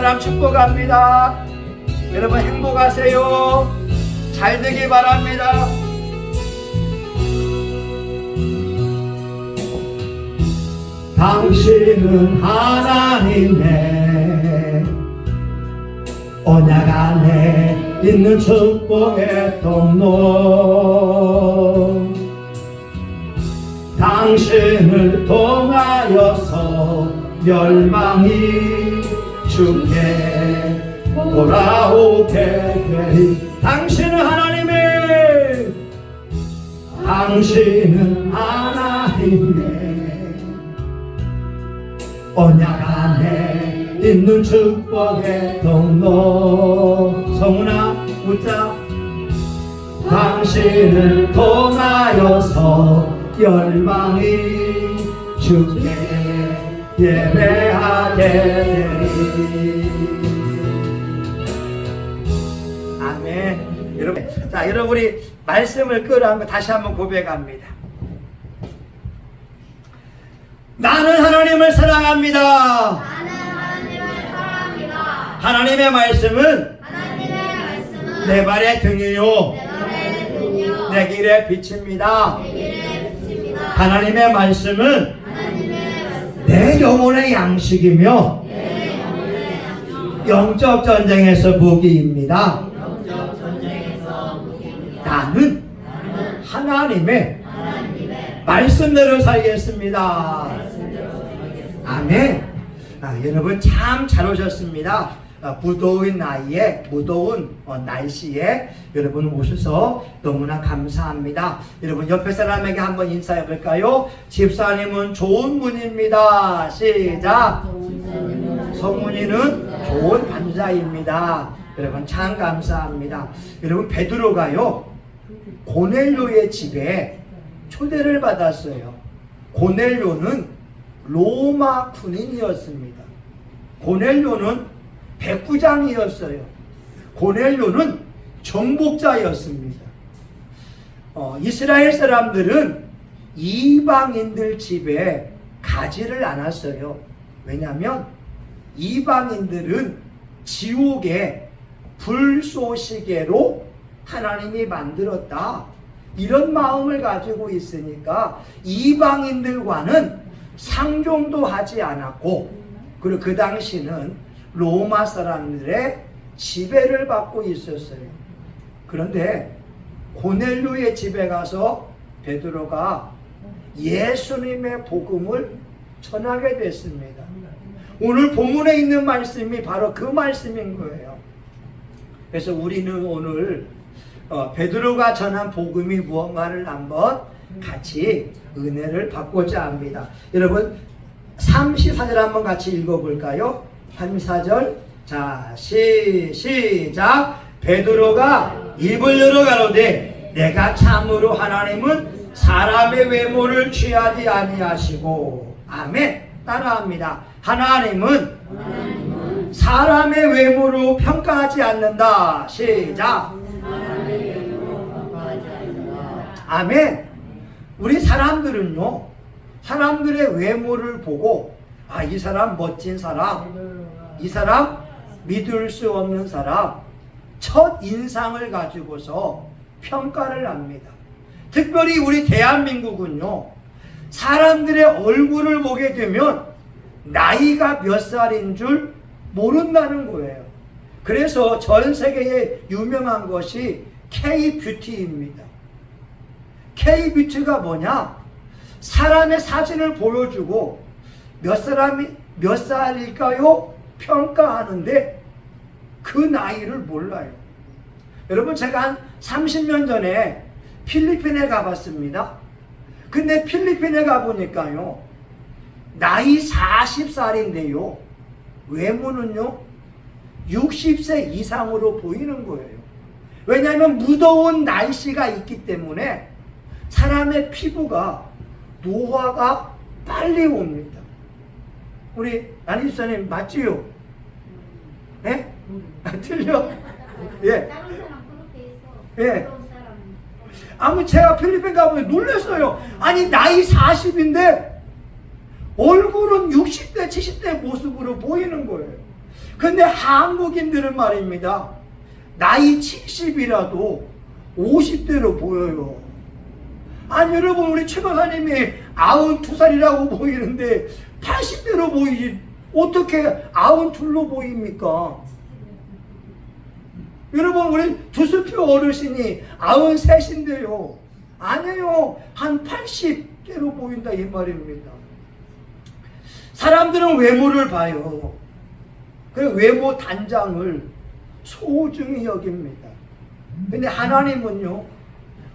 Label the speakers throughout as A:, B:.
A: 사람 축복합니다. 여러분 행복하세요. 잘 되길 바랍니다.
B: 당신은 하나님의 언약 안에 있는 축복의 통로, 당신을 통하여서 멸망이 주께 돌아오게 되리. 당신은 하나님의 언약 안에 있는 축복의 통로. 성훈아 웃자. 당신을 통하여서 열망이 주께 예배하게 되리.
A: 아멘. 여러분, 자, 여러분이 말씀을 끌어안고 다시 한번 고백합니다. 나는 하나님을 사랑합니다. 하나님의 말씀은 내 발의 등이요 내 길의 빛입니다. 하나님의 말씀은 내 영혼의 양식이며 영적 전쟁에서 무기입니다. 나는 하나님의 말씀대로 살겠습니다. 아멘. 여러분 참 잘 오셨습니다. 무더운 날씨에 여러분 오셔서 너무나 감사합니다. 여러분 옆에 사람에게 한번 인사해 볼까요? 집사님은 좋은 분입니다. 시작. 성문이는 좋은 반자입니다. 여러분 참 감사합니다. 여러분 베드로가요 고넬료의 집에 초대를 받았어요. 고넬료는 로마 군인이었습니다. 고넬료는 백부장이었어요. 고넬료는 정복자였습니다. 이스라엘 사람들은 이방인들 집에 가지를 않았어요. 왜냐하면 이방인들은 지옥의 불쏘시개로 하나님이 만들었다, 이런 마음을 가지고 있으니까 이방인들과는 상종도 하지 않았고, 그리고 그 당시는 로마 사람들의 지배를 받고 있었어요. 그런데 고넬료의 집에 가서 베드로가 예수님의 복음을 전하게 됐습니다. 오늘 본문에 있는 말씀이 바로 그 말씀인 거예요. 그래서 우리는 오늘 베드로가 전한 복음이 무언가를 한번 같이 은혜를 받고자 합니다. 여러분 34절 한번 같이 읽어볼까요? 34절. 자, 시작. 베드로가 입을 열어 가로되 내가 참으로 하나님은 사람의 외모를 취하지 아니하시고. 아멘. 따라합니다. 하나님은 사람의 외모로 평가하지 않는다. 시작. 아멘. 우리 사람들은요, 사람들의 외모를 보고 이 사람 멋진 사람, 이 사람 믿을 수 없는 사람, 첫 인상을 가지고서 평가를 합니다. 특별히 우리 대한민국은요, 사람들의 얼굴을 보게 되면 나이가 몇 살인 줄 모른다는 거예요. 그래서 전 세계에 유명한 것이 K-뷰티입니다. K-뷰티가 뭐냐? 사람의 사진을 보여주고 몇 사람이 몇 살일까요? 평가하는데 그 나이를 몰라요. 여러분 제가 한 30년 전에 필리핀에 가봤습니다. 근데 필리핀에 가보니까요, 나이 40살인데요 외모는요 60세 이상으로 보이는 거예요. 왜냐하면 무더운 날씨가 있기 때문에 사람의 피부가 노화가 빨리 옵니다. 우리 안희수님 맞지요? 예? 틀려? 예. 예. 아무 제가 필리핀 가보니 놀랐어요. 아니 나이 40인데 얼굴은 60대 70대 모습으로 보이는 거예요. 근데 한국인들은 말입니다. 나이 70이라도 50대로 보여요. 아니 여러분, 우리 최 박사님이 92살이라고 보이는데 80대로 보이지 어떻게 92로 보입니까? 여러분, 우리 두수표 어르신이 93인데요. 아니에요. 한 80대로 보인다 이 말입니다. 사람들은 외모를 봐요. 그 외모 단장을 소중히 여깁니다. 근데 하나님은요,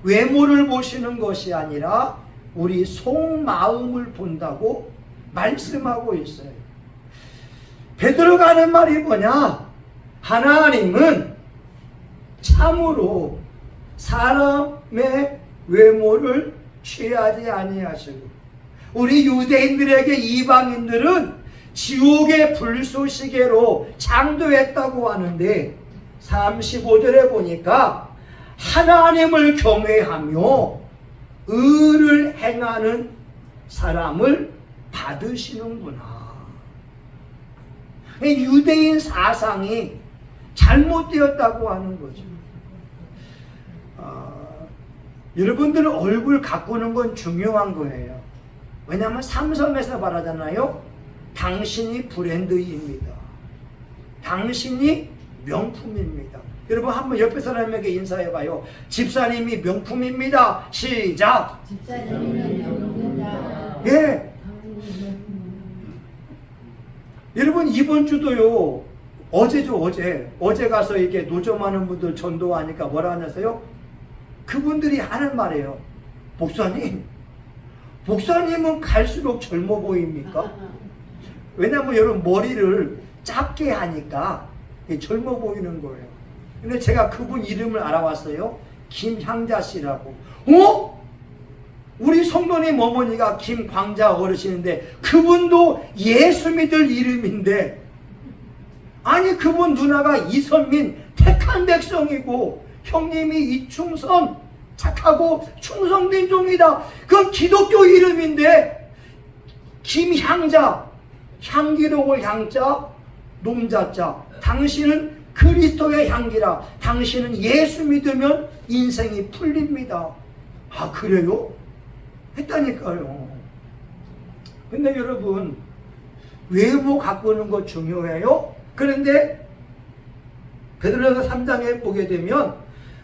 A: 외모를 보시는 것이 아니라 우리 속마음을 본다고 말씀하고 있어요. 베드로가 하는 말이 뭐냐? 하나님은 참으로 사람의 외모를 취하지 아니하시고, 우리 유대인들에게 이방인들은 지옥의 불쏘시개로 창조했다고 하는데 35절에 보니까 하나님을 경외하며 의를 행하는 사람을 받으시는구나. 유대인 사상이 잘못되었다고 하는 거죠. 여러분들 얼굴 가꾸는 건 중요한 거예요. 왜냐하면 삼섬에서 말하잖아요. 당신이 브랜드입니다. 당신이 명품입니다. 여러분 한번 옆에 사람에게 인사해봐요. 집사님이 명품입니다. 시작.
C: 집사님은 명품입니다.
A: 예. 여러분 이번 주도요. 어제죠, 어제 가서 이렇게 노점하는 분들 전도하니까 뭐라 하냐세요? 그분들이 하는 말이에요. 목사님은 갈수록 젊어 보입니까? 왜냐면 여러분 머리를 짧게 하니까 젊어 보이는 거예요. 근데 제가 그분 이름을 알아봤어요. 김향자 씨라고. 우리 성도님 어머니가 김광자 어르신인데 그분도 예수 믿을 이름인데, 아니 그분 누나가 이선민 택한 백성이고 형님이 이충선 착하고 충성된 종이다. 그 기독교 이름인데 김향자, 향기로울 향자, 놈자자. 당신은 그리스도의 향기라. 당신은 예수 믿으면 인생이 풀립니다. 아 그래요? 했다니까요. 근데 여러분 외모 가꾸는 거 중요해요? 그런데 베드로전서 3장에 보게 되면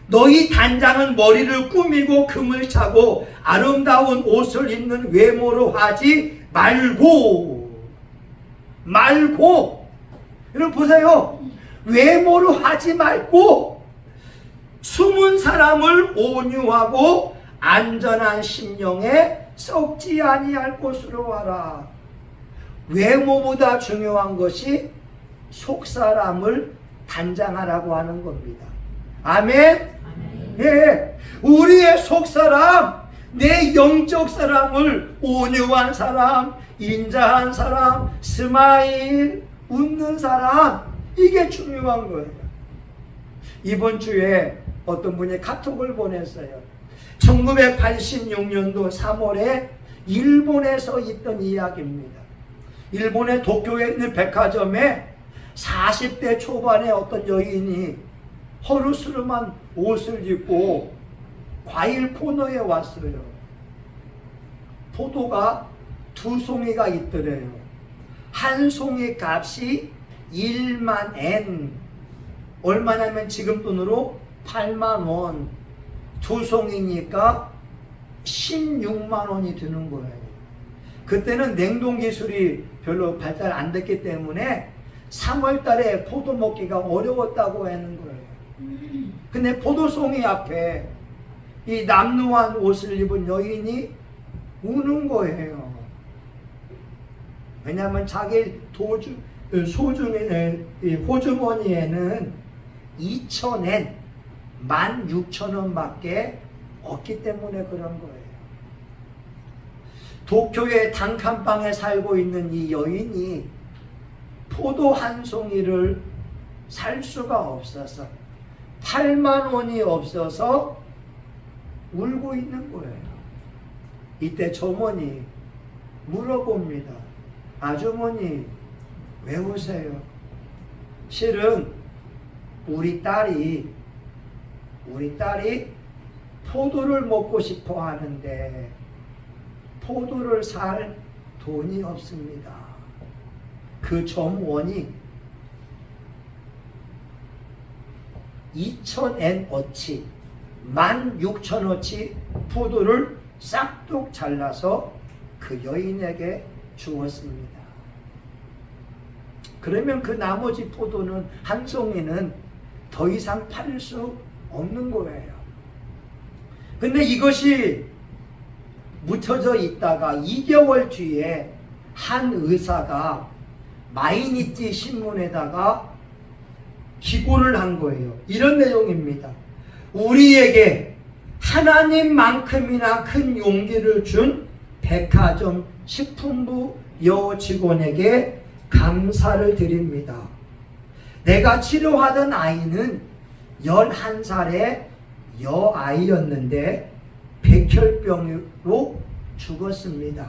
A: 너희 단장은 머리를 꾸미고 금을 차고 아름다운 옷을 입는 외모로 하지 말고 여러분 보세요. 외모로 하지 말고 숨은 사람을 온유하고 안전한 심령에 썩지 아니할 곳으로 하라. 외모보다 중요한 것이 속사람을 단장하라고 하는 겁니다. 아멘? 예, 우리의 속사람, 내 영적 사람을 온유한 사람, 인자한 사람, 스마일, 웃는 사람, 이게 중요한 거예요. 이번 주에 어떤 분이 카톡을 보냈어요. 1986년도 3월에 일본에서 있던 이야기입니다. 일본의 도쿄에 있는 백화점에 40대 초반의 어떤 여인이 허르스름한 옷을 입고 과일 코너에 왔어요. 포도가 2송이가 있더래요. 한 송이 값이 1만 엔, 얼마냐면 지금 돈으로 8만 원, 2송이니까 16만 원이 드는 거예요. 그때는 냉동 기술이 별로 발달 안 됐기 때문에 3월 달에 포도 먹기가 어려웠다고 하는 거예요. 근데 포도송이 앞에 이 남루한 옷을 입은 여인이 우는 거예요. 왜냐하면 자기 호주머니에는 2,000엔, 16,000원밖에 없기 때문에 그런 거예요. 도쿄의 단칸방에 살고 있는 이 여인이 포도 한 송이를 살 수가 없어서 8만 원이 없어서 울고 있는 거예요. 이때 조모니 물어봅니다. 아주머니 왜 우세요? 실은 우리 딸이 포도를 먹고 싶어 하는데 포도를 살 돈이 없습니다. 그 점원이 2,000엔어치 16,000어치 포도를 싹둑 잘라서 그 여인에게 주었습니다. 그러면 그 나머지 포도는 한 송이는 더 이상 팔 수 없는 거예요. 근데 이것이 묻혀져 있다가 2개월 뒤에 한 의사가 마이니치 신문에다가 기고를 한 거예요. 이런 내용입니다. 우리에게 하나님만큼이나 큰 용기를 준 백화점 식품부 여 직원에게 감사를 드립니다. 내가 치료하던 아이는 11살의 여아이였는데 백혈병으로 죽었습니다.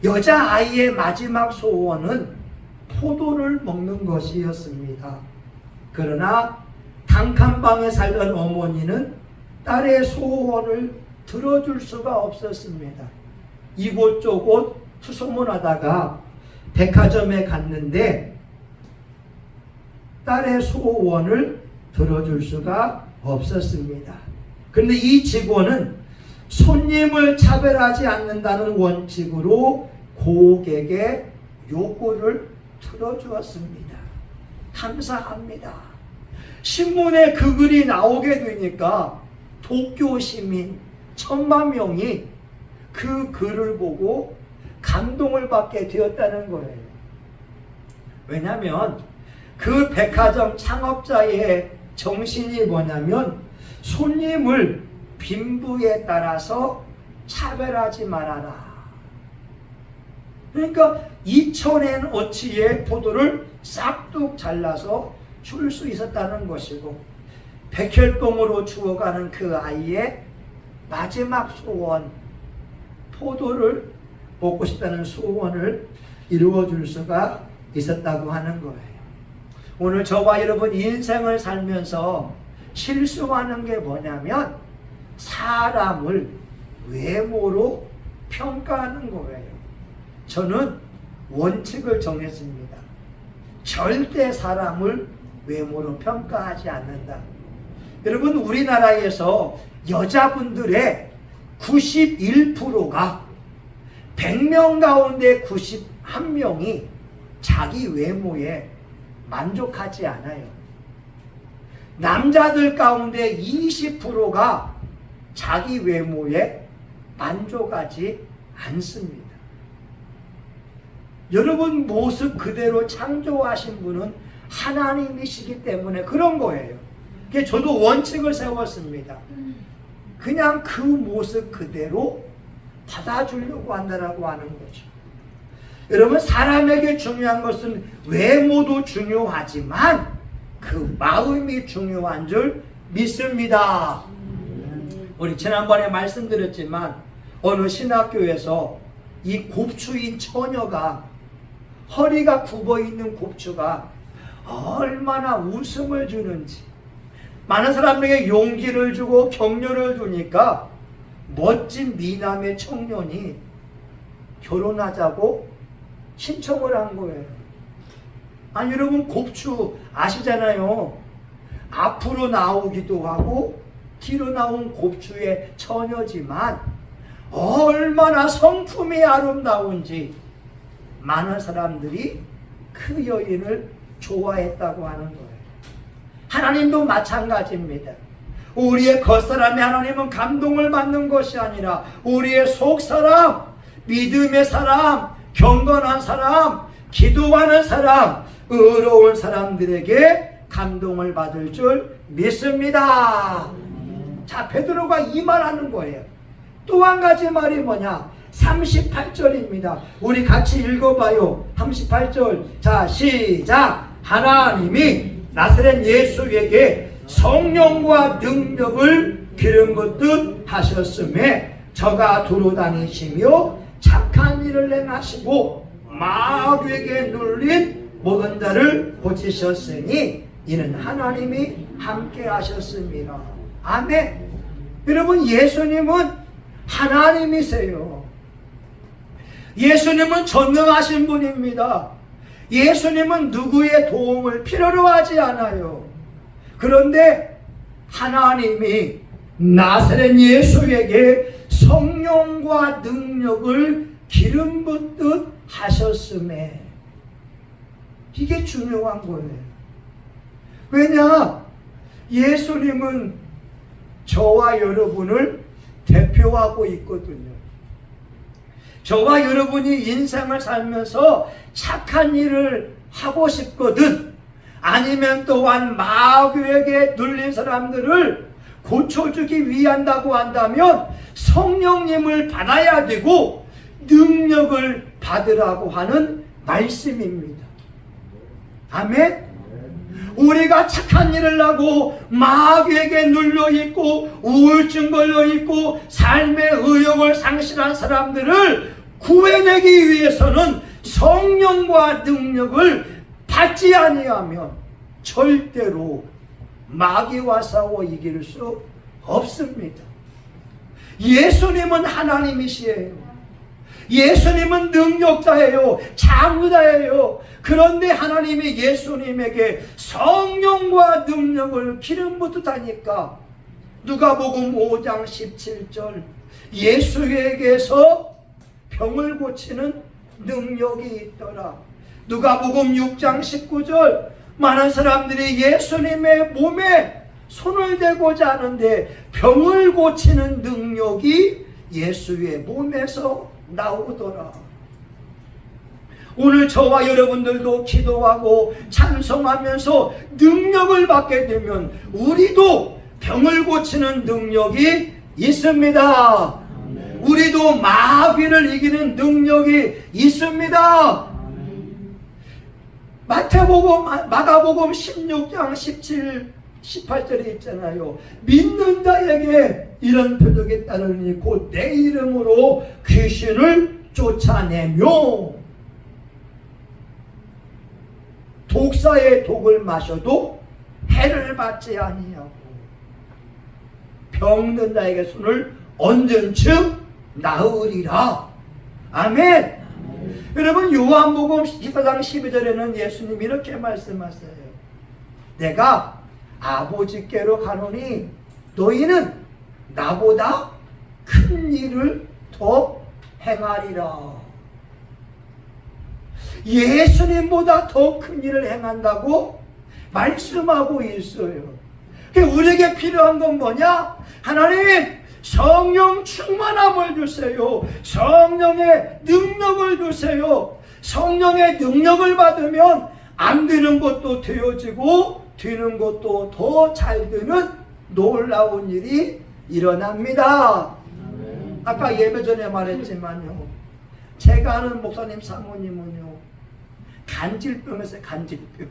A: 여자아이의 마지막 소원은 포도를 먹는 것이었습니다. 그러나 단칸방에 살던 어머니는 딸의 소원을 들어줄 수가 없었습니다. 이곳저곳 수소문하다가 백화점에 갔는데 딸의 소원을 들어줄 수가 없었습니다. 그런데 이 직원은 손님을 차별하지 않는다는 원칙으로 고객의 요구를 들어주었습니다. 감사합니다. 신문에 그 글이 나오게 되니까 도쿄 시민 1,000만 명이 그 글을 보고 감동을 받게 되었다는 거예요. 왜냐하면 그 백화점 창업자의 정신이 뭐냐면 손님을 빈부에 따라서 차별하지 말아라. 그러니까 2,000엔어치의 포도를 싹둑 잘라서 줄 수 있었다는 것이고 백혈병으로 죽어가는 그 아이의 마지막 소원, 포도를 먹고 싶다는 소원을 이루어줄 수가 있었다고 하는 거예요. 오늘 저와 여러분 인생을 살면서 실수하는 게 뭐냐면 사람을 외모로 평가하는 거예요. 저는 원칙을 정했습니다. 절대 사람을 외모로 평가하지 않는다. 여러분 우리나라에서 여자분들의 91%가 100명 가운데 91명이 자기 외모에 만족하지 않아요. 남자들 가운데 20%가 자기 외모에 만족하지 않습니다. 여러분 모습 그대로 창조하신 분은 하나님이시기 때문에 그런 거예요. 저도 원칙을 세웠습니다. 그냥 그 모습 그대로 받아주려고 한다라고 하는 거죠. 여러분 사람에게 중요한 것은 외모도 중요하지만 그 마음이 중요한 줄 믿습니다. 우리 지난번에 말씀드렸지만 어느 신학교에서 이 곱추인 처녀가 허리가 굽어있는 곱추가 얼마나 웃음을 주는지 많은 사람에게 용기를 주고 격려를 주니까 멋진 미남의 청년이 결혼하자고 신청을 한 거예요. 아니 여러분 곱추 아시잖아요. 앞으로 나오기도 하고 뒤로 나온 곱추의 처녀지만 얼마나 성품이 아름다운지 많은 사람들이 그 여인을 좋아했다고 하는 거예요. 하나님도 마찬가지입니다. 우리의 겉사람이 하나님은 감동을 받는 것이 아니라 우리의 속사람, 믿음의 사람, 경건한 사람, 기도하는 사람, 의로운 사람들에게 감동을 받을 줄 믿습니다. 자, 베드로가 이 말하는 거예요. 또 한 가지 말이 뭐냐? 38절입니다. 우리 같이 읽어봐요. 38절. 자, 시작. 하나님이 나사렛 예수에게 성령과 능력을 기름 붓듯 하셨음에 저가 두루 다니시며 착한 일을 행하시고 마귀에게 눌린 모든 자를 고치셨으니 이는 하나님이 함께 하셨습니다. 아멘. 여러분, 예수님은 하나님이세요. 예수님은 전능하신 분입니다. 예수님은 누구의 도움을 필요로 하지 않아요. 그런데 하나님이 나사렛 예수에게 성령과 능력을 기름 붓듯 하셨음에, 이게 중요한 거예요. 왜냐? 예수님은 저와 여러분을 대표하고 있거든요. 저와 여러분이 인생을 살면서 착한 일을 하고 싶거든, 아니면 또한 마귀에게 눌린 사람들을 고쳐주기 위한다고 한다면 성령님을 받아야 되고 능력을 받으라고 하는 말씀입니다. 아멘. 우리가 착한 일을 하고 마귀에게 눌려있고 우울증 걸려있고 삶의 의욕을 상실한 사람들을 구해내기 위해서는 성령과 능력을 받지 아니하면 절대로 마귀와 싸워 이길 수 없습니다. 예수님은 하나님이시에요. 예수님은 능력자예요. 장자예요. 그런데 하나님이 예수님에게 성령과 능력을 기름 붓듯 하니까 누가복음 5장 17절, 예수에게서 병을 고치는 능력이 있더라. 누가복음 6장 19절, 많은 사람들이 예수님의 몸에 손을 대고자 하는데 병을 고치는 능력이 예수의 몸에서 나오더라. 오늘 저와 여러분들도 기도하고 찬송하면서 능력을 받게 되면 우리도 병을 고치는 능력이 있습니다. 우리도 마귀를 이기는 능력이 있습니다. 마가복음 16장 17, 18절에 있잖아요. 믿는 자에게 이런 표적이 따르니 곧 내 이름으로 귀신을 쫓아내며 독사의 독을 마셔도 해를 받지 아니하고 병든 자에게 손을 얹은 즉 나으리라. 아멘. 여러분, 요한복음 14장 12절에는 예수님이 이렇게 말씀하세요. 내가 아버지께로 가노니 너희는 나보다 큰 일을 더 행하리라. 예수님보다 더 큰 일을 행한다고 말씀하고 있어요. 우리에게 필요한 건 뭐냐? 하나님, 성령 충만함을 주세요. 성령의 능력을 주세요. 성령의 능력을 받으면 안 되는 것도 되어지고 되는 것도 더 잘 되는 놀라운 일이 일어납니다. 아까 예배 전에 말했지만요, 제가 아는 목사님 사모님은요 간질병에서 간질병.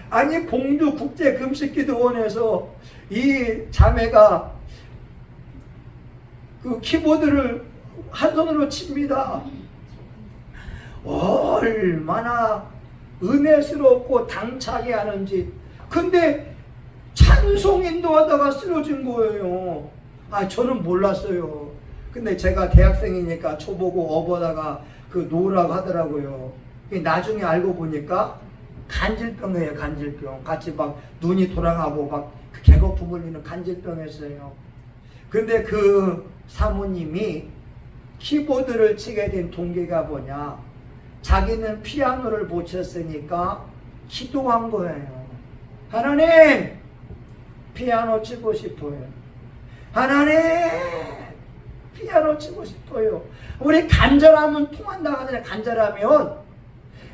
A: 아니, 공주 국제금식기도원에서 이 자매가 그 키보드를 한 손으로 칩니다. 얼마나 은혜스럽고 당차게 하는지. 근데 찬송 인도하다가 쓰러진 거예요. 저는 몰랐어요. 근데 제가 대학생이니까 저보고 업어다가 그 놓으라고 하더라고요. 나중에 알고 보니까 간질병이에요. 간질병. 같이 막 눈이 돌아가고 막 개거품 흘리는 간질병이었어요. 근데 그 사모님이 키보드를 치게 된 동기가 뭐냐? 자기는 피아노를 못 쳤으니까 기도한 거예요. 하나님, 피아노 치고 싶어요. 하나님, 피아노 치고 싶어요. 우리 간절하면 통한다 하잖아요.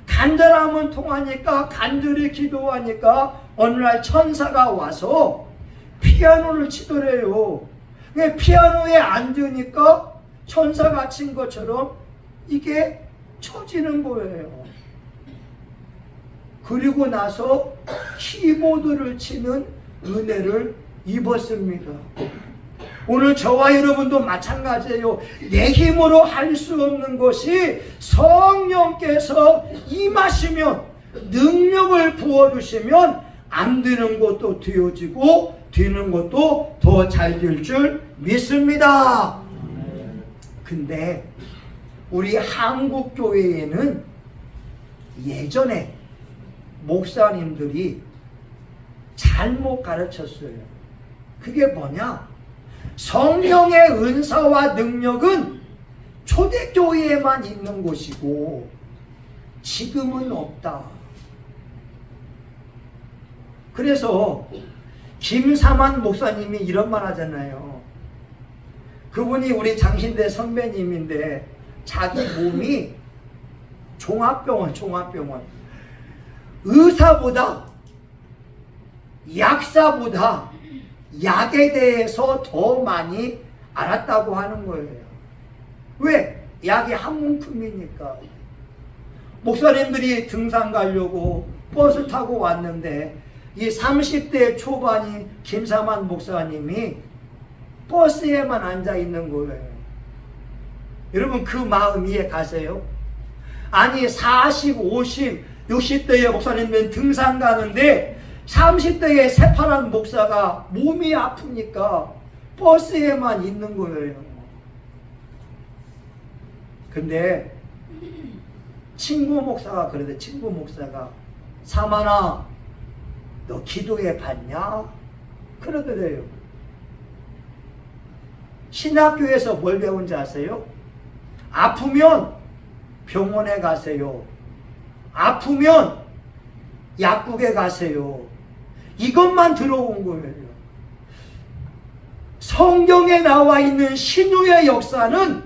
A: 간절하면 통하니까, 간절히 기도하니까 어느 날 천사가 와서 피아노를 치더래요. 피아노에 앉으니까 천사가 친 것처럼 이게 쳐지는 거예요. 그리고 나서 키보드를 치는 은혜를 입었습니다. 오늘 저와 여러분도 마찬가지예요. 내 힘으로 할 수 없는 것이 성령께서 임하시면, 능력을 부어주시면 안 되는 것도 되어지고 되는 것도 더 잘 될 줄 믿습니다. 근데 우리 한국 교회에는 예전에 목사님들이 잘못 가르쳤어요. 그게 뭐냐? 성령의 은사와 능력은 초대교회에만 있는 것이고 지금은 없다. 그래서 김사만 목사님이 이런 말 하잖아요. 그분이 우리 장신대 선배님인데 자기 몸이 종합병원 의사보다 약사보다 약에 대해서 더 많이 알았다고 하는 거예요. 왜? 약이 한 문품이니까. 목사님들이 등산 가려고 버스 타고 왔는데 이 30대 초반인 김사만 목사님이 버스에만 앉아 있는 거예요. 여러분 그 마음 이해 가세요? 아니 40, 50, 60대의 목사님은 등산 가는데 30대의 새파란 목사가 몸이 아프니까 버스에만 있는 거예요. 근데 친구 목사가 그러대. 친구 목사가 사만아 너 기도해 봤냐? 그러더래요. 신학교에서 뭘 배운지 아세요? 아프면 병원에 가세요. 아프면 약국에 가세요. 이것만 들어온 거예요. 성경에 나와 있는 신유의 역사는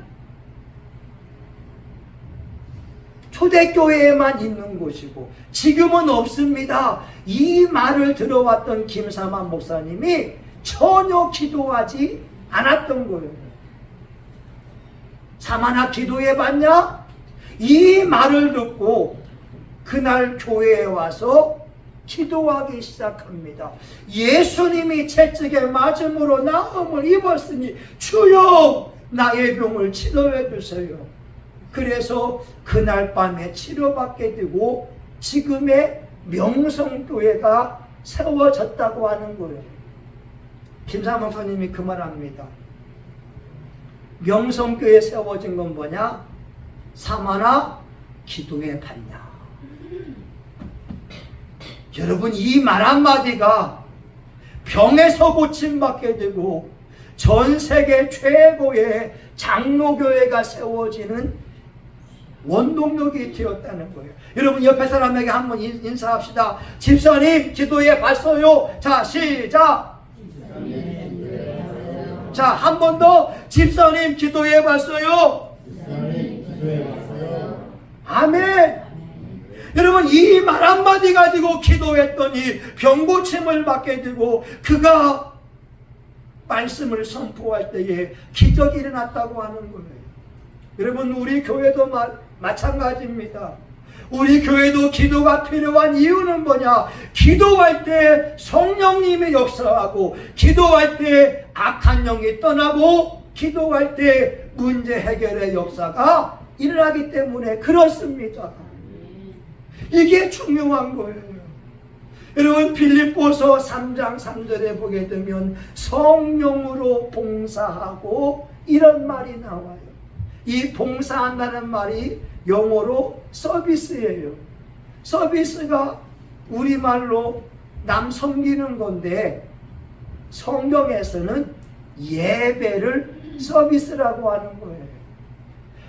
A: 초대교회에만 있는 것이고 지금은 없습니다. 이 말을 들어왔던 김사만 목사님이 전혀 기도하지 않았던 거예요. 사만아 기도해 봤냐? 이 말을 듣고 그날 교회에 와서 기도하기 시작합니다. 예수님이 채찍에 맞음으로 나음을 입었으니 주여 나의 병을 치료해 주세요. 그래서 그날 밤에 치료받게 되고 지금의 명성교회가 세워졌다고 하는 거예요. 김사만 목사님이 그 말합니다. 명성교회 세워진 건 뭐냐? 사만아 기도해 봤냐? 여러분 이 말 한마디가 병에서 고침받게 되고 전 세계 최고의 장로교회가 세워지는 원동력이 되었다는 거예요. 여러분 옆에 사람에게 한번 인사합시다. 집사님 기도해 봤어요. 자 시작. 자 한 번 더. 집사님 기도해 봤어요. 아멘. 여러분 이 말 한마디 가지고 기도했더니 병고침을 받게 되고 그가 말씀을 선포할 때에 기적이 일어났다고 하는 거예요. 여러분 우리 교회도 마찬가지입니다. 우리 교회도 기도가 필요한 이유는 뭐냐? 기도할 때 성령님이 역사하고 기도할 때 악한 영이 떠나고 기도할 때 문제 해결의 역사가 일어나기 때문에 그렇습니다. 이게 중요한 거예요. 여러분 빌립보서 3장 3절에 보게 되면 성령으로 봉사하고 이런 말이 나와요. 이 봉사한다는 말이 영어로 서비스예요. 서비스가 우리말로 남 섬기는 건데 성경에서는 예배를 서비스라고 하는 거예요.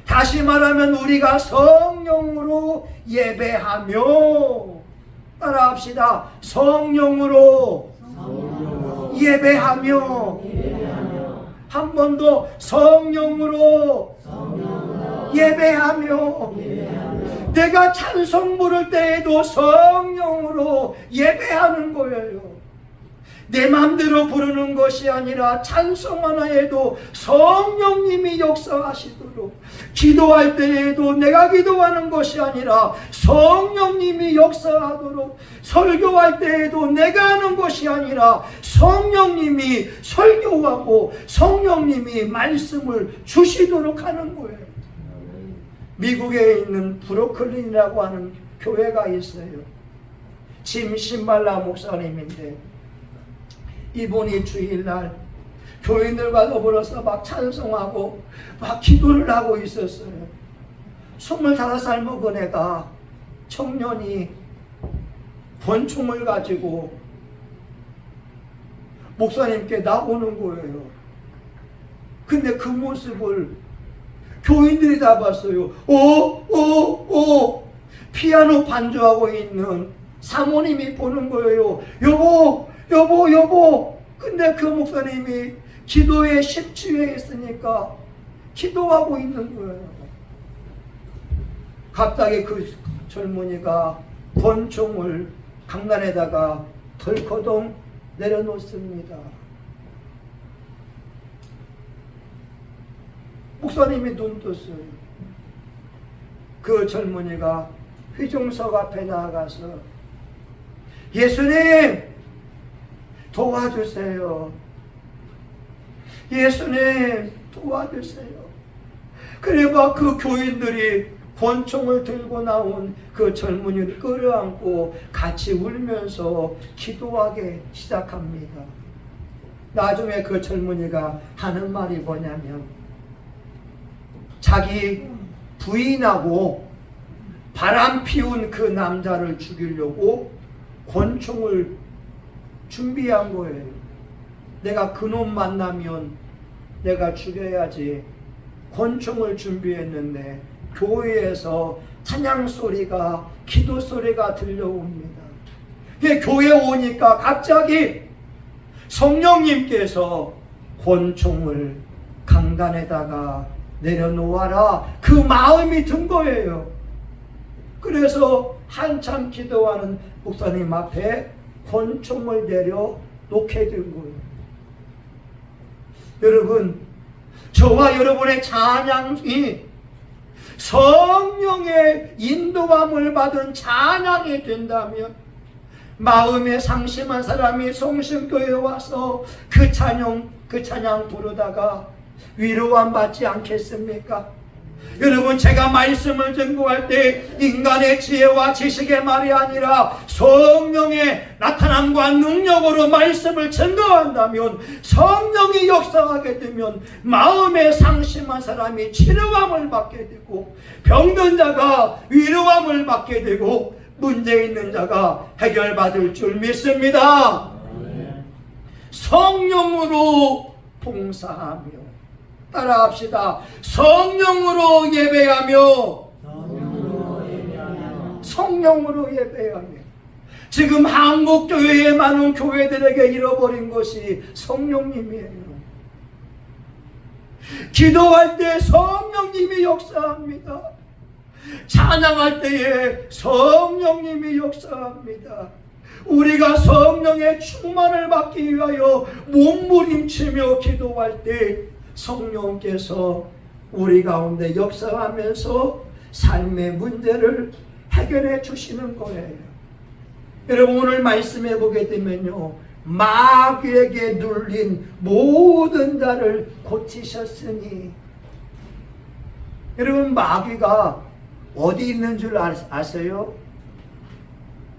A: 다시 말하면 우리가 성령으로 예배하며 따라합시다. 성령으로 예배하며 한 번 더 성령으로 예배하며 내가 찬송 부를 때에도 성령으로 예배하는 거예요. 내 마음대로 부르는 것이 아니라 찬송 하나 해도 성령님이 역사하시도록, 기도할 때에도 내가 기도하는 것이 아니라 성령님이 역사하도록, 설교할 때에도 내가 하는 것이 아니라 성령님이 설교하고 성령님이 말씀을 주시도록 하는 거예요. 미국에 있는 브루클린이라고 하는 교회가 있어요. 짐 신발라 목사님인데, 이분이 주일날 교인들과 더불어서 막 찬송하고 막 기도를 하고 있었어요. 25살 먹은 애가, 청년이 권총을 가지고 목사님께 나오는 거예요. 근데 그 모습을 교인들이 다 봤어요. 피아노 반주하고 있는 사모님이 보는 거예요. 여보. 근데 그 목사님이 기도에 심취해 있으니까 기도하고 있는 거예요. 갑자기 그 젊은이가 권총을 강단에다가 덜커덩 내려놓습니다. 목사님이 눈 떴어요. 그 젊은이가 회중석 앞에 나가서 예수님 도와주세요. 예수님 도와주세요. 그래 막 그 교인들이 권총을 들고 나온 그 젊은이를 끌어안고 같이 울면서 기도하기 시작합니다. 나중에 그 젊은이가 하는 말이 뭐냐면, 자기 부인하고 바람 피운 그 남자를 죽이려고 권총을 준비한 거예요. 내가 그놈 만나면 내가 죽여야지. 권총을 준비했는데 교회에서 찬양 소리가, 기도 소리가 들려옵니다. 교회 오니까 갑자기 성령님께서 권총을 강단에다가 내려놓아라, 그 마음이 든 거예요. 그래서 한참 기도하는 목사님 앞에 권총을 내려놓게 된 거예요. 여러분, 저와 여러분의 찬양이 성령의 인도함을 받은 찬양이 된다면, 마음에 상심한 사람이 성심교회에 와서 그 찬양 부르다가 위로함 받지 않겠습니까? 여러분, 제가 말씀을 증거할 때 인간의 지혜와 지식의 말이 아니라 성령의 나타남과 능력으로 말씀을 증거한다면, 성령이 역사하게 되면 마음에 상심한 사람이 치료함을 받게 되고, 병든 자가 위로함을 받게 되고, 문제 있는 자가 해결받을 줄 믿습니다. 성령으로 봉사하며, 따라합시다. 성령으로 예배하며. 성령으로 예배하며. 지금 한국 교회의 많은 교회들에게 잃어버린 것이 성령님이에요. 기도할 때 성령님이 역사합니다. 찬양할 때에 성령님이 역사합니다. 우리가 성령의 충만을 받기 위하여 몸부림치며 기도할 때 성령께서 우리 가운데 역사하면서 삶의 문제를 해결해 주시는 거예요. 여러분, 오늘 말씀해 보게 되면요, 마귀에게 눌린 모든 자를 고치셨으니. 여러분, 마귀가 어디 있는 줄 아세요?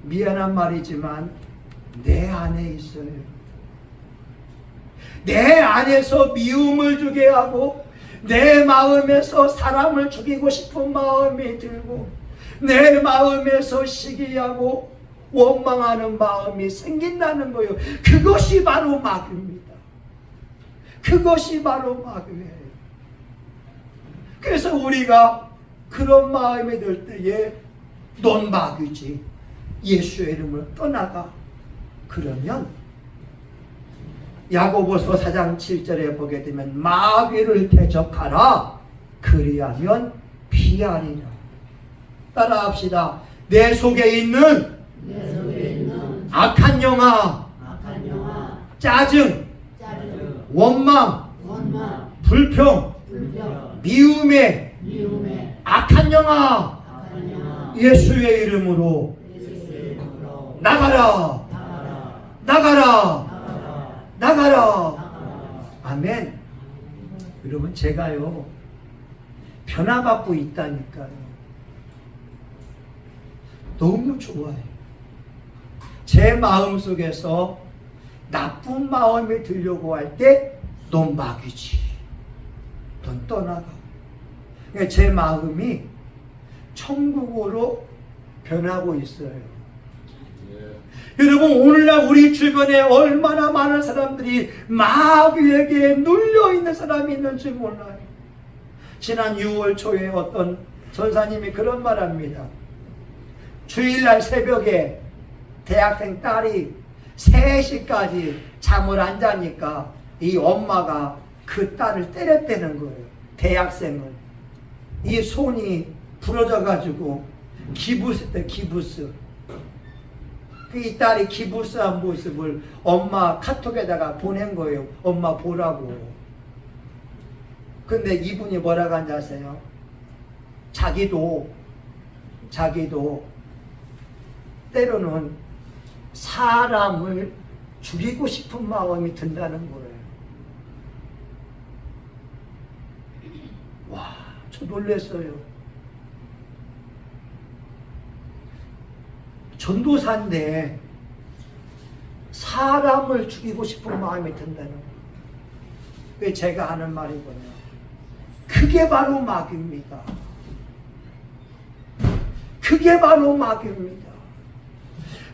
A: 미안한 말이지만 내 안에 있어요. 내 안에서 미움을 주게 하고, 내 마음에서 사람을 죽이고 싶은 마음이 들고, 내 마음에서 시기하고 원망하는 마음이 생긴다는 거예요. 그것이 바로 마귀입니다. 그것이 바로 마귀예요. 그래서 우리가 그런 마음이 들 때에 넌 마귀지, 예수의 이름으로 떠나가. 그러면 야고보서 4장 7절에 보게 되면 마귀를 대적하라, 그리하면 피하리라. 따라합시다. 내 속에 있는 악한 영아 짜증,
C: 짜증,
A: 원망,
C: 원망,
A: 불평,
C: 불평,
A: 미움에
C: 미움에
A: 악한 영아
C: 악한 영혼
A: 예수의 이름으로
C: 예수의 이름으로
A: 나가라,
C: 나가라,
A: 나가라,
C: 나가라,
A: 나가라.
C: 나가라.
A: 아멘. 여러분 제가요 변화받고 있다니까요. 너무 좋아요. 제 마음속에서 나쁜 마음이 들려고 할 때 넌 마귀지, 넌 떠나가. 그러니까 제 마음이 천국으로 변하고 있어요. 여러분 오늘날 우리 주변에 얼마나 많은 사람들이 마귀에게 눌려있는 사람이 있는지 몰라요. 지난 6월 초에 어떤 전사님이 그런 말 합니다. 주일날 새벽에 대학생 딸이 3시까지 잠을 안 자니까 이 엄마가 그 딸을 때렸다는 거예요. 대학생을. 이 손이 부러져 가지고 기부스 때 기부스. 이 딸이 기부스한 모습을 엄마 카톡에다가 보낸 거예요. 엄마 보라고. 근데 이분이 뭐라고 한지 아세요? 자기도 때로는 사람을 죽이고 싶은 마음이 든다는 거예요. 와, 저 놀랐어요. 전도사인데 사람을 죽이고 싶은 마음이 든다는 거예요. 왜 제가 하는 말이거든요. 그게 바로 마귀입니다. 그게 바로 마귀입니다.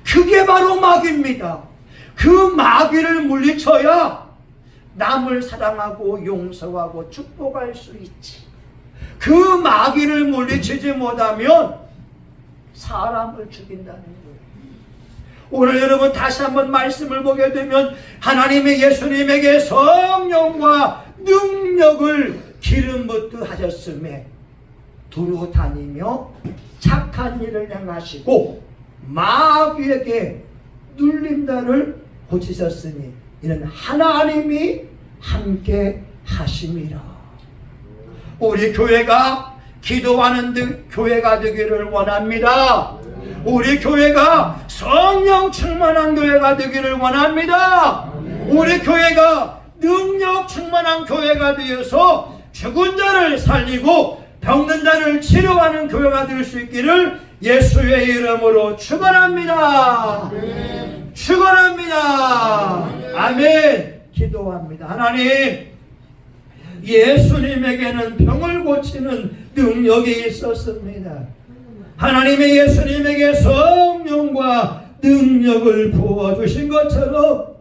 A: 그게 바로 마귀입니다. 그 마귀를 물리쳐야 남을 사랑하고 용서하고 축복할 수 있지. 그 마귀를 물리치지 못하면 사람을 죽인다는 거예요. 오늘 여러분 다시 한번 말씀을 보게 되면 하나님의 예수님에게 성령과 능력을 기름 붓듯 하셨음에 두루 다니며 착한 일을 행하시고 마귀에게 눌림단을 고치셨으니 이는 하나님이 함께 하심이라. 우리 교회가 기도하는 교회가 되기를 원합니다. 우리 교회가 성령 충만한 교회가 되기를 원합니다. 우리 교회가 능력 충만한 교회가 되어서 죽은 자를 살리고 병든 자를 치료하는 교회가 될 수 있기를 예수의 이름으로 축원합니다. 축원합니다. 아멘. 기도합니다. 하나님, 예수님에게는 병을 고치는 능력이 있었습니다. 하나님의 예수님에게 성령과 능력을 부어주신 것처럼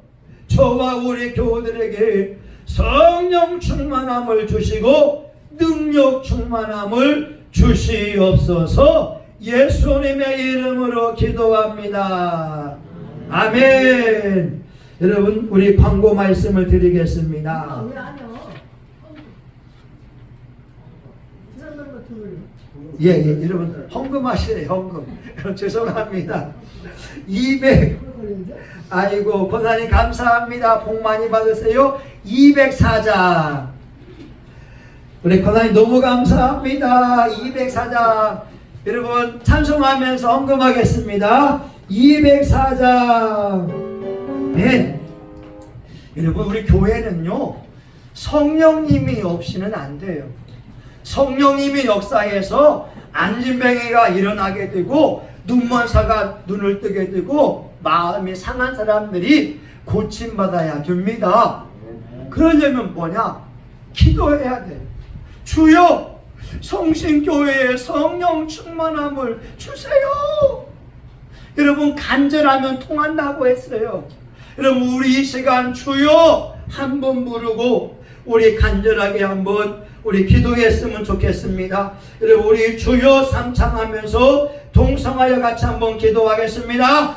A: 저와 우리 교우들에게 성령 충만함을 주시고 능력 충만함을 주시옵소서. 예수님의 이름으로 기도합니다. 아멘. 여러분 우리 광고 말씀을 드리겠습니다. 예, 여러분 헌금하시래요. 헌금. 죄송합니다. 200 아이고 권사님 감사합니다. 복 많이 받으세요. 204장. 우리 권사님 너무 감사합니다. 204장. 여러분 찬송하면서 헌금하겠습니다. 204장. 네. 여러분 우리 교회는요 성령님이 없이는 안 돼요. 성령님이 역사해서 안진뱅이가 일어나게 되고 눈먼사가 눈을 뜨게 되고 마음이 상한 사람들이 고침받아야 됩니다. 그러려면 뭐냐? 기도해야 돼요. 주여 성신교회에 성령 충만함을 주세요. 여러분 간절하면 통한다고 했어요. 여러분 우리 이 시간 주여 한번 부르고 우리 간절하게 한번 우리 기도했으면 좋겠습니다. 여러분 우리 주여 삼창하면서 동성하여 같이 한번 기도하겠습니다.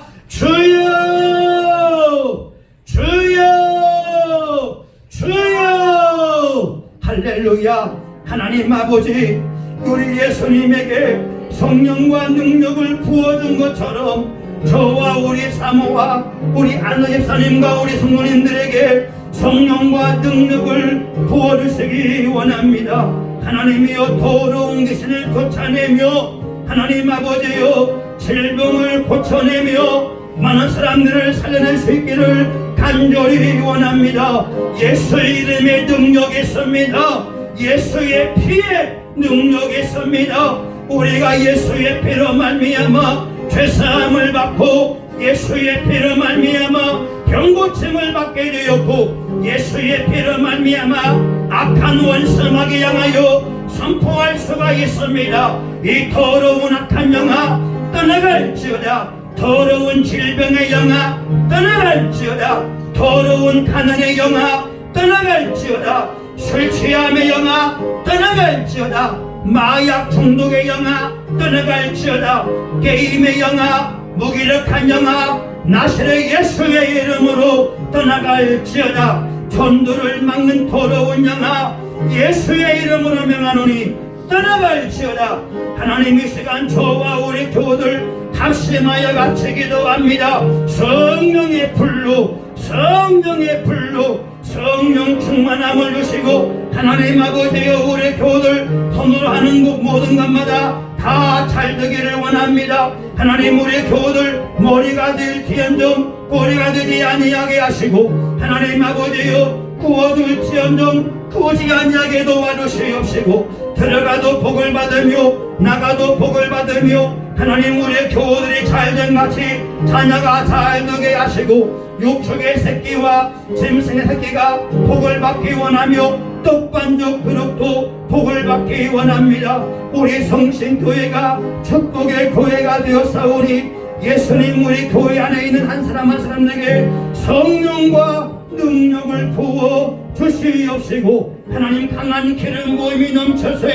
A: 주여 주여 주여 할렐루야. 하나님 아버지 우리 예수님에게 성령과 능력을 부어준 것처럼
B: 저와 우리 사모와 우리 안나 집사님과 우리 성도님들에게 성령과 능력을 부어주시기 원합니다. 하나님이여 더러운 귀신을 쫓아내며 하나님 아버지여 질병을 고쳐내며 많은 사람들을 살려낼 수 있기를 간절히 원합니다. 예수의 이름에 능력이 있습니다. 예수의 피에 능력이 있습니다. 우리가 예수의 피로 말미암아 죄사함을 받고 예수의 피로 말미암아 병고침을 받게 되었고 예수의 피로 말미암아 악한 원수마귀 향하여 선포할 수가 있습니다. 이 더러운 악한 영아 떠나갈지어다. 더러운 질병의 영아 떠나갈지어다. 더러운 가난의 영아 떠나갈지어다. 술 취함의 영아 떠나갈지어다. 마약 중독의 영아 떠나갈지어다. 게임의 영아 무기력한 영아 나사렛 예수의 이름으로 떠나갈지어다. 전도를 막는 더러운 영아 예수의 이름으로 명하노니 떠나갈지어다. 하나님 이 시간 저와 우리 교우들 합심하여 같이 기도합니다. 성령의 불로 성령의 불로 성령 충만함을 주시고 하나님 아버지여 우리 교우들 손으로 하는 모든 것마다 다 잘 되기를 원합니다. 하나님 우리 교우들 머리가 될지언정 꼬리가 되지 아니하게 하시고 하나님 아버지여 구워줄지언정 구워지 아니하게 도와주시옵시고 들어가도 복을 받으며 나가도 복을 받으며 하나님 우리 교우들이 잘된 같이 자녀가 잘 되게 하시고 육축의 새끼와 짐승의 새끼가 복을 받기 원하며 떡반죽 그릇도 복을 받기 원합니다. 우리 성신교회가 축복의 교회가 되었사오니 예수님 우리 교회 안에 있는 한 사람 한 사람에게 성령과 능력을 부어 주시옵시고 하나님 강한 기름 부음이 넘쳐서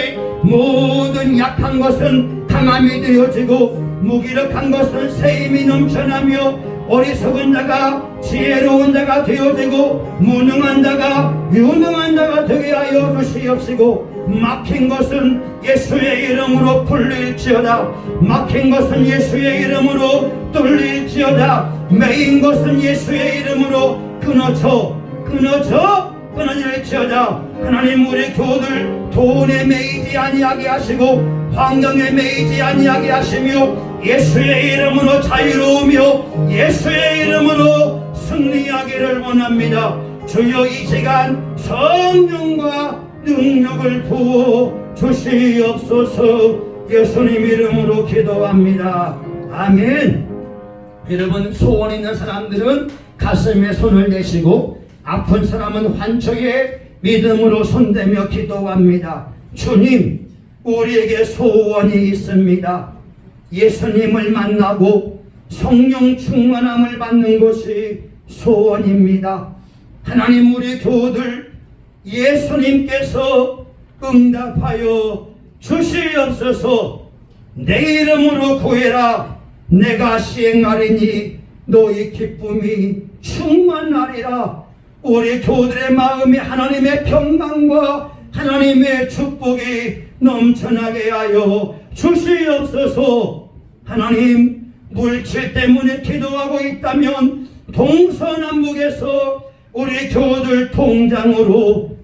B: 모든 약한 것은 강함이 되어지고 무기력한 것은 세임이 넘쳐나며 어리석은 자가 지혜로운 자가 되어지고 무능한 자가 유능한 자가 되게 하여 주시옵시고 막힌 것은 예수의 이름으로 풀릴지어다. 막힌 것은 예수의 이름으로 뚫릴지어다. 매인 것은 예수의 이름으로 끊어질지어다. 하나님 우리 교우들 돈에 매이지 아니하게 하시고 환경에 매이지 아니하게 하시며 예수의 이름으로 자유로우며 예수의 이름으로 승리하기를 원합니다. 주여 이 시간 성령과 능력을 부어 주시옵소서. 예수님 이름으로 기도합니다. 아멘. 여러분 소원 있는 사람들은 가슴에 손을 내시고 아픈 사람은 환청에 믿음으로 손대며 기도합니다. 주님 우리에게 소원이 있습니다. 예수님을 만나고 성령 충만함을 받는 것이 소원입니다. 하나님 우리 교우들 예수님께서 응답하여 주시옵소서. 내 이름으로 구해라. 내가 시행하리니 너희 기쁨이 충만하리라. 우리 교우들의 마음에 하나님의 평강과 하나님의 축복이 넘쳐나게 하여 주시옵소서. 하나님 물질 때문에 기도하고 있다면 동서남북에서 우리 교우들 통장으로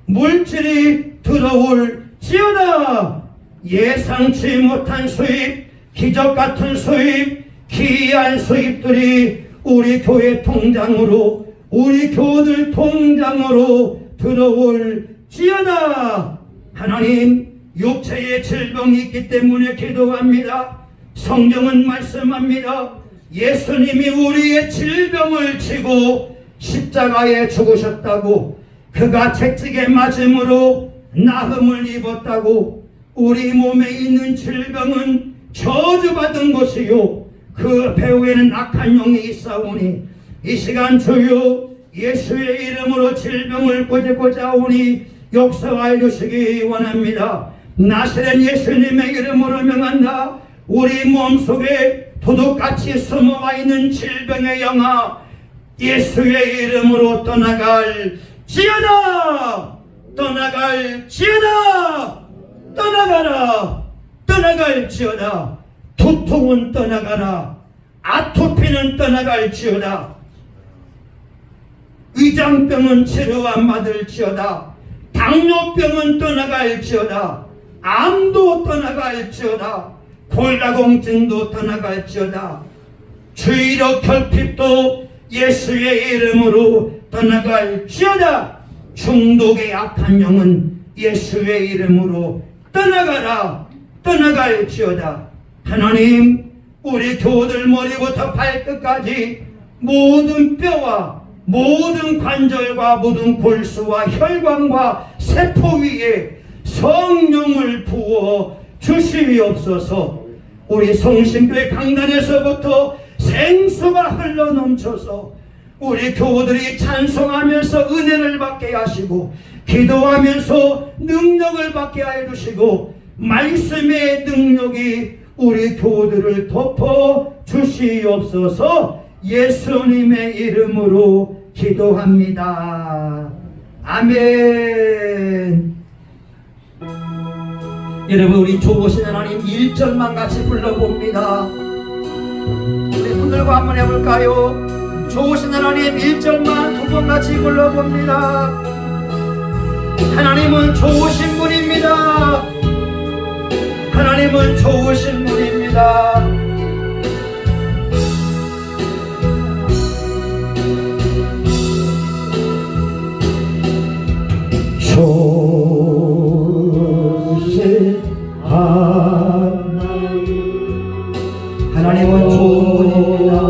B: 물질이 들어올지어다. 예상치 못한 수입, 기적 같은 수입, 기이한 수입들이 우리 교회 통장으로 우리 교우들 통장으로 들어올지어다. 하나님 육체의 질병이 있기 때문에 기도합니다. 성경은 말씀합니다. 예수님이 우리의 질병을 지고 십자가에 죽으셨다고 그가 채찍에 맞음으로 나음을 입었다고 우리 몸에 있는 질병은 저주받은 것이요 그 배후에는 악한 영이 있사오니 이 시간 주여 예수의 이름으로 질병을 고치고자 하오니 역사하여 주시기 원합니다. 나사렛 예수님의 이름으로 명한다. 우리 몸속에 도둑같이 숨어와 있는 질병의 영아 예수의 이름으로 떠나갈지어다. 떠나갈지어다. 떠나가라. 떠나갈지어다. 두통은 떠나가라. 아토피는 떠나갈지어다. 위장병은 치료 안 받을지어다. 당뇨병은 떠나갈지어다. 암도 떠나갈지어다. 골다공증도 떠나갈지어다. 주의력 결핍도 예수의 이름으로 떠나갈지어다. 중독의 악한 영은 예수의 이름으로 떠나가라. 떠나갈지어다. 하나님, 우리 교우들 머리부터 발끝까지 모든 뼈와 모든 관절과 모든 골수와 혈관과 세포 위에 성령을 부어 주시옵소서. 우리 성심교회 강단에서부터 생수가 흘러넘쳐서 우리 교우들이 찬송하면서 은혜를 받게 하시고 기도하면서 능력을 받게 하여 주시고 말씀의 능력이 우리 교우들을 덮어 주시옵소서. 예수님의 이름으로 기도합니다. 아멘. 여러분, 우리 좋으신 하나님 1절만 같이 불러봅니다. 우리 분들과 한번 해볼까요? 좋으신 하나님 1절만 두 번 같이 불러봅니다. 하나님은 좋으신 분입니다. 하나님은 좋으신 분입니다. 좋으신 하나님은 좋은 분입니다.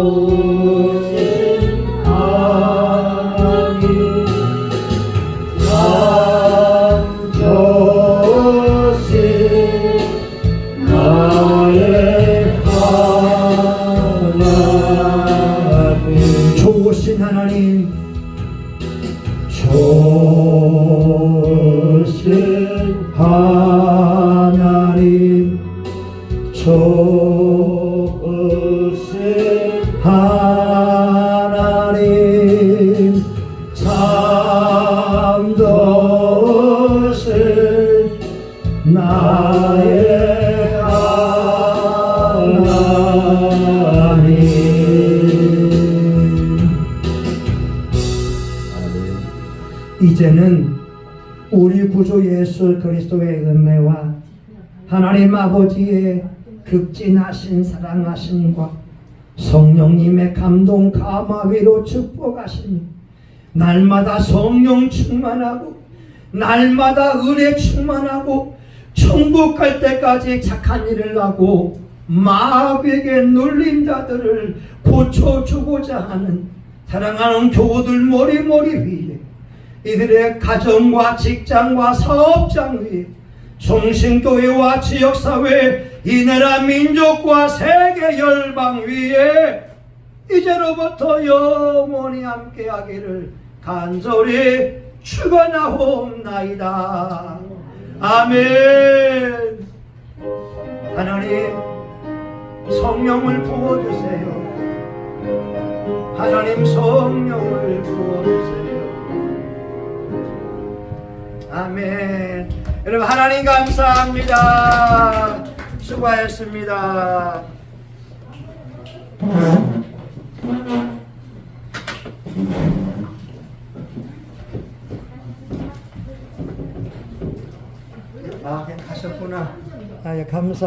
B: 좋으신 하나님, 좋으신 하나님, 좋으신 하나님, 참 좋으신 나의 하나님. 이제는 우리 구주 예수 그리스도의 은혜와 하나님 아버지의 극진하신 사랑하심과 성령님의 감동 감화위로 축복하시니 날마다 성령 충만하고 날마다 은혜 충만하고 천국 갈 때까지 착한 일을 하고 마귀에게 눌린 자들을 고쳐주고자 하는 사랑하는 교우들 머리 위에, 이들의 가정과 직장과 사업장 위에, 성신교회와 지역사회, 이 나라 민족과 세계 열방 위에 이제로부터 영원히 함께하기를 간절히 축원하옵나이다. 아멘. 하나님, 성령을 부어주세요. 하나님, 성령을 부어주세요. 아멘. 여러분, 하나님 감사합니다. 수고하셨습니다. 아, 그냥 가셨구나. 아, 예, 감사.